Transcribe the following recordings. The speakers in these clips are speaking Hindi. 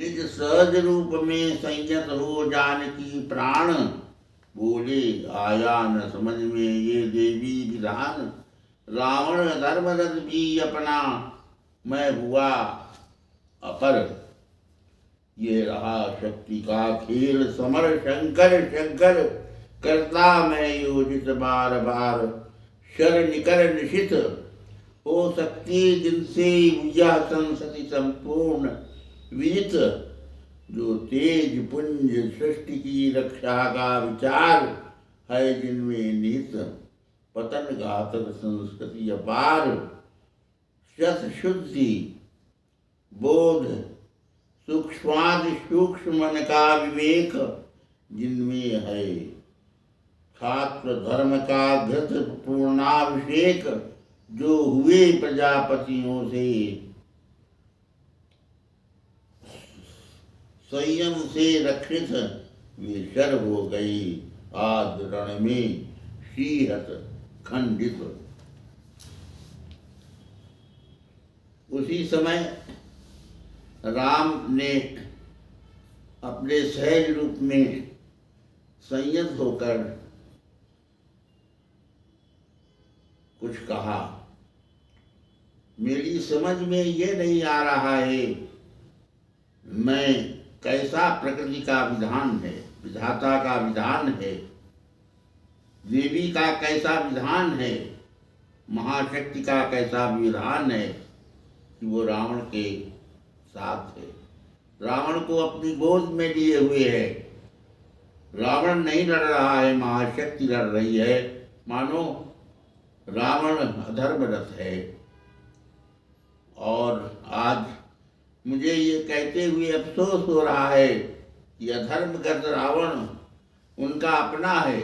निज सहज रूप में संयत हो जानकी प्राण। बोले आया न समझ में ये देवी विधान। रावण धर्मरथ भी अपना, मैं हुआ अपर। ये रहा शक्ति का खेल समर, शंकर शंकर करता मैं योजित बार बार। शर निकर निशित हो सकती जिनसे यह संसति संपूर्ण विदित। जो तेज पुंज सृष्टि की रक्षा का विचार है जिनमें निहित। पतन घातक संस्कृति अपार, शत शुद्धि बोध सूक्ष्मादि सूक्ष्म मन का विवेक जिनमें है। छात्र धर्म का घृत पूर्णाभिषेक, जो हुए प्रजापतियों से संयम से रक्षित। वे शर हो गई आद रण में शीहत खंडित। उसी समय राम ने अपने सहज रूप में संयत होकर कुछ कहा। मेरी समझ में ये नहीं आ रहा है मैं कैसा प्रकृति का विधान है, विधाता का विधान है, देवी का कैसा विधान है, महाशक्ति का कैसा विधान है कि वो रावण के साथ है। रावण को अपनी गोद में लिए हुए है। रावण नहीं लड़ रहा है, महाशक्ति लड़ रही है। मानो रावण अधर्मरत है। और आज मुझे ये कहते हुए अफसोस हो रहा है कि अधर्मगत रावण उनका अपना है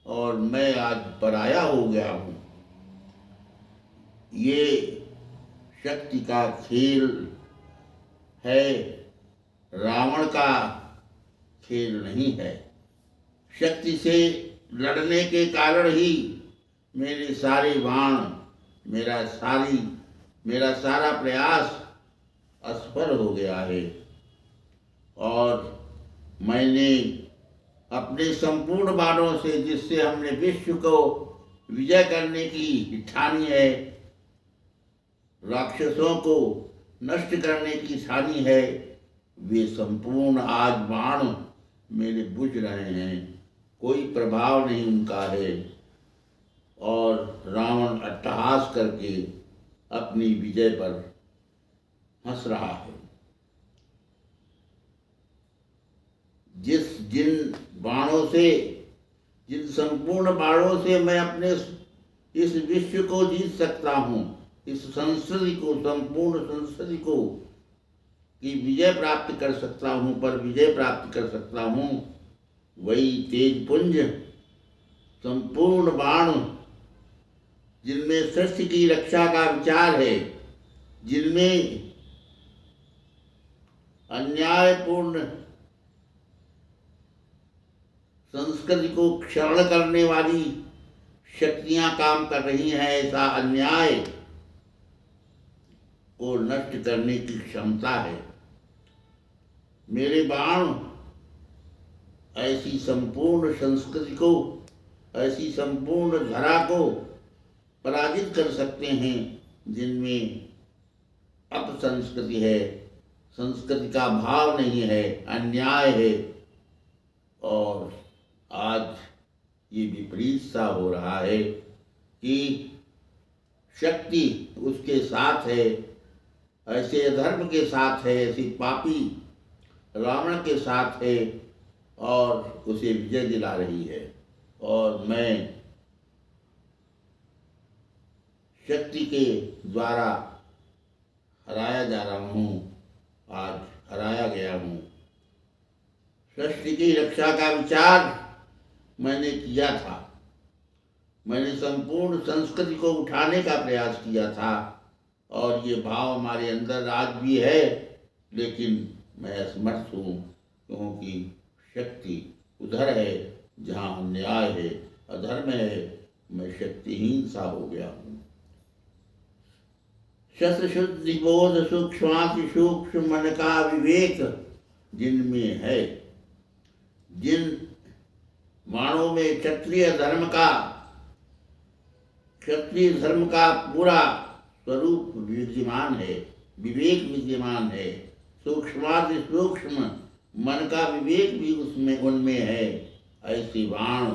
और मैं आज पराया हो गया हूँ। ये शक्ति का खेल है, रावण का खेल नहीं है। शक्ति से लड़ने के कारण ही मेरे सारे बाण, मेरा सारा प्रयास असफल हो गया है। और मैंने अपने संपूर्ण बाणों से, जिससे हमने विश्व को विजय करने की ठानी है, राक्षसों को नष्ट करने की ठानी है, वे संपूर्ण आज बाण मेरे बुझ रहे हैं। कोई प्रभाव नहीं उनका है। और रावण अट्टहास करके अपनी विजय पर हंस रहा है। जिन बाणों से, जिन संपूर्ण बाणों से मैं अपने इस विश्व को जीत सकता हूँ, इस संस्कृति को, संपूर्ण संस्कृति को की विजय प्राप्त कर सकता हूँ, पर विजय प्राप्त कर सकता हूँ, वही तेज पुंज संपूर्ण बाण जिनमें सृष्टि की रक्षा का विचार है, जिनमें अन्यायपूर्ण संस्कृति को क्षरण करने वाली शक्तियां काम कर रही हैं। ऐसा अन्याय को नष्ट करने की क्षमता है। मेरे बाण ऐसी संपूर्ण संस्कृति को, ऐसी संपूर्ण धरा को पराजित कर सकते हैं जिनमें अपसंस्कृति है, संस्कृति का भाव नहीं है, अन्याय है। और आज ये विपरीत सा हो रहा है कि शक्ति उसके साथ है, ऐसे अधर्म के साथ है, ऐसी पापी रावण के साथ है और उसे विजय दिला रही है। और मैं शक्ति के द्वारा हराया जा रहा हूँ, आज हराया गया हूँ। सृष्टि की रक्षा का विचार मैंने किया था, मैंने संपूर्ण संस्कृति को उठाने का प्रयास किया था और ये भाव हमारे अंदर आज भी है, लेकिन मैं असमर्थ हूँ क्योंकि शक्ति उधर है जहाँ अन्याय है, अधर्म है। मैं शक्तिहीन सा हो गया हूँ। शस्त्र शुद्धि बोध सूक्ष्माति सूक्ष्म मन का विवेक जिनमें है, जिन बाणों में क्षत्रिय धर्म का पूरा स्वरूप विद्यमान है, विवेक विद्यमान है, सूक्ष्माति सूक्ष्म मन का विवेक भी उनमें है, ऐसे बाण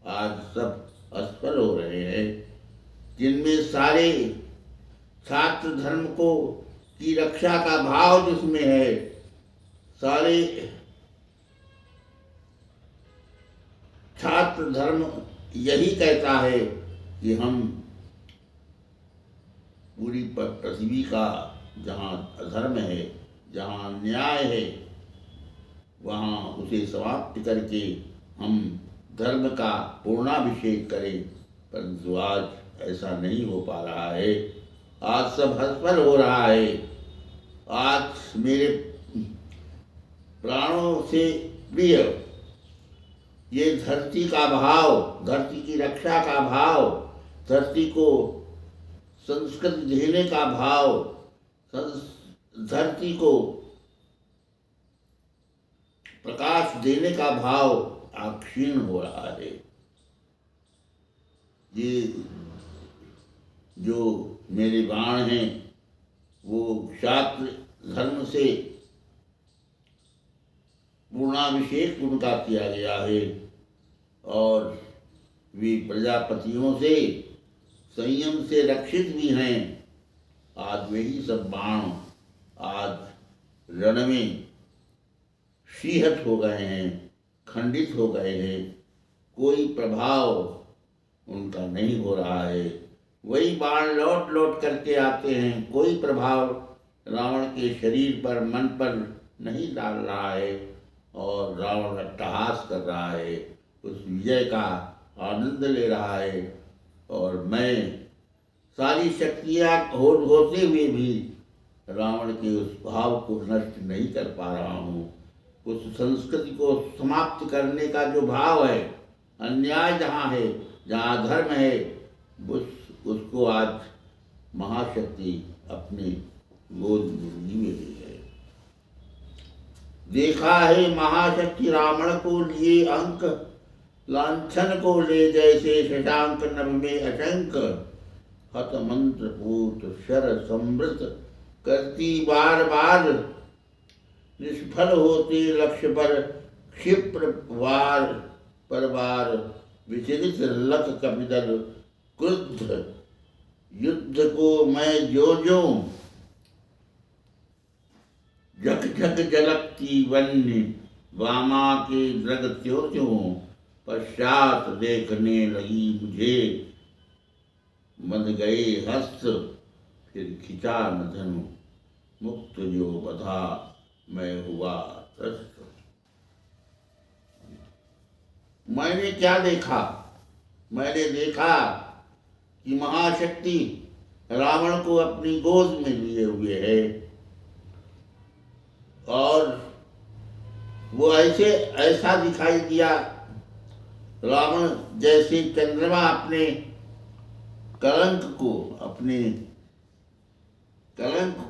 आज सब असफल हो रहे हैं। जिनमें सारे छात्र धर्म की रक्षा का भाव जिसमें है, सारे छात्र धर्म यही कहता है कि हम पूरी पृथ्वी का जहाँ अधर्म है, जहाँ अन्याय है, वहाँ उसे समाप्त करके हम धर्म का पूर्णाभिषेक करें, परंतु आज ऐसा नहीं हो पा रहा है। आज सब असफल हो रहा है। आज मेरे प्राणों से प्रिय ये धरती का भाव, धरती की रक्षा का भाव, धरती को संस्कृति देने का भाव, धरती को प्रकाश देने का भाव अब क्षीण हो रहा है। ये जो मेरे बाण हैं वो क्षात्र धर्म से पूर्णाभिषेक उनका किया गया है और वे प्रजापतियों से संयम से रक्षित भी हैं। आज वही सब बाण आज रण में शीहत हो गए हैं, खंडित हो गए हैं, कोई प्रभाव उनका नहीं हो रहा है। वही बाण लौट लौट करके आते हैं, कोई प्रभाव रावण के शरीर पर, मन पर नहीं डाल रहा है और रावण अट्टहास कर रहा है, उस विजय का आनंद ले रहा है। और मैं सारी शक्तियाँ होते हुए भी रावण के उस भाव को नष्ट नहीं कर पा रहा हूँ। उस संस्कृति को समाप्त करने का जो भाव है, अन्याय जहाँ है, जहाँ धर्म है, उसको आज महाशक्ति अपनी गोद में लिए हुई है। देखा है महाशक्ति रावण को लिए अंक, लांछन को ले जैसे शशांक नभ में अशंक। हत मंत्र पूत शर समृत करती बार बार, निष्फल होते लक्ष्य पर क्षिप्र वार पर वार। विचलित लख कपिदल क्रुद्ध युद्ध को मैं जो झक झक झलकती वन्य, वामा के द्रग त्यों पश्चात देखने लगी मुझे। मद गए हस्त फिर खिंचा न धनु, मुक्त जो बधा मैं हुआ त्रस्त। मैंने क्या देखा? मैंने देखा कि महाशक्ति रावण को अपनी गोद में लिए हुए है और वो ऐसा दिखाई दिया रावण जैसे चंद्रमा अपने कलंक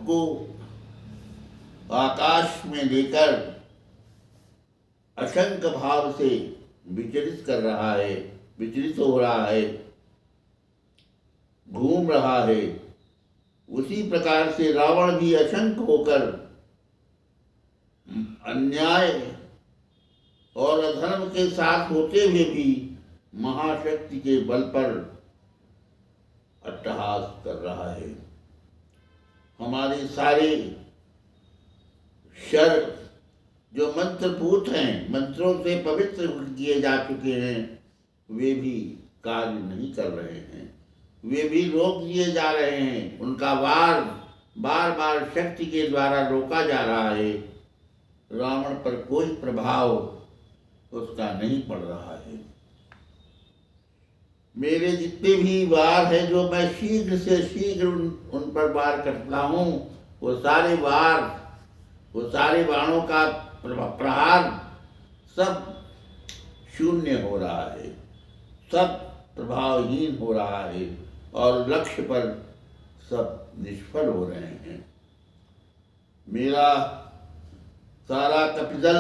को आकाश में लेकर अशंक भाव से विचलित कर रहा है, विचलित हो रहा है, घूम रहा है। उसी प्रकार से रावण भी अशंक होकर अन्याय और अधर्म के साथ होते हुए भी महाशक्ति के बल पर अट्टहास कर रहा है। हमारे सारे शर जो मंत्रभूत हैं, मंत्रों से पवित्र किए जा चुके हैं, वे भी कार्य नहीं कर रहे हैं, वे भी रोक दिए जा रहे हैं। उनका बार बार शक्ति के द्वारा रोका जा रहा है। रावण पर कोई प्रभाव उसका नहीं पड़ रहा है। मेरे जितने भी वार हैं जो मैं शीघ्र से शीघ्र उन पर वार करता हूँ, वो सारे बाणों का प्रहार सब शून्य हो रहा है, सब प्रभावहीन हो रहा है और लक्ष्य पर सब निष्फल हो रहे हैं। मेरा सारा कपिदल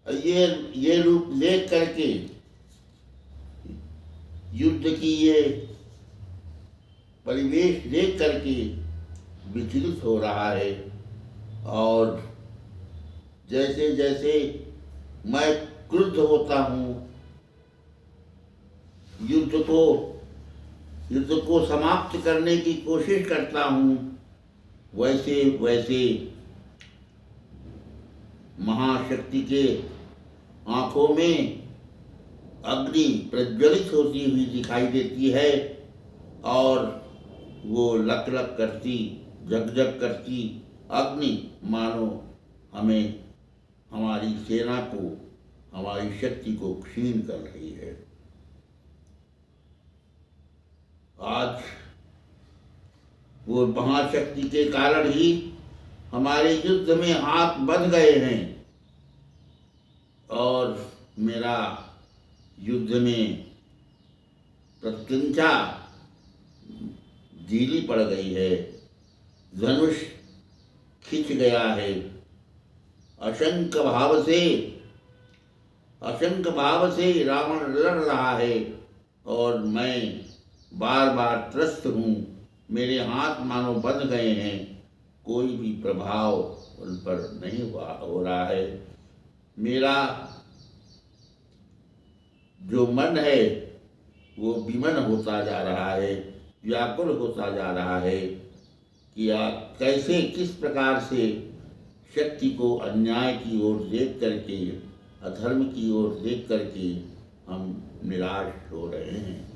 ये रूप लेख करके युद्ध की ये परिवेश देख करके विचलित हो रहा है। और जैसे जैसे मैं क्रुद्ध होता हूँ, युद्ध को समाप्त करने की कोशिश करता हूँ, वैसे वैसे महाशक्ति के आंखों में अग्नि प्रज्वलित होती हुई दिखाई देती है और वो लक लक करती, जग जग करती अग्नि मानो हमें, हमारी सेना को, हमारी शक्ति को क्षीण कर रही है। आज वो महाशक्ति के कारण ही हमारे युद्ध में हाथ बंध गए हैं और मेरा युद्ध में प्रत्यंचा ढीली पड़ गई है, धनुष खिंच गया है। अशंक भाव से रावण लड़ रहा है और मैं बार बार त्रस्त हूँ। मेरे हाथ मानो बंध गए हैं, कोई भी प्रभाव उन पर नहीं हो रहा है। मेरा जो मन है वो विमन होता जा रहा है, व्याकुल होता जा रहा है कि कैसे, किस प्रकार से शक्ति को अन्याय की ओर देख करके, अधर्म की ओर देख करके हम निराश हो रहे हैं।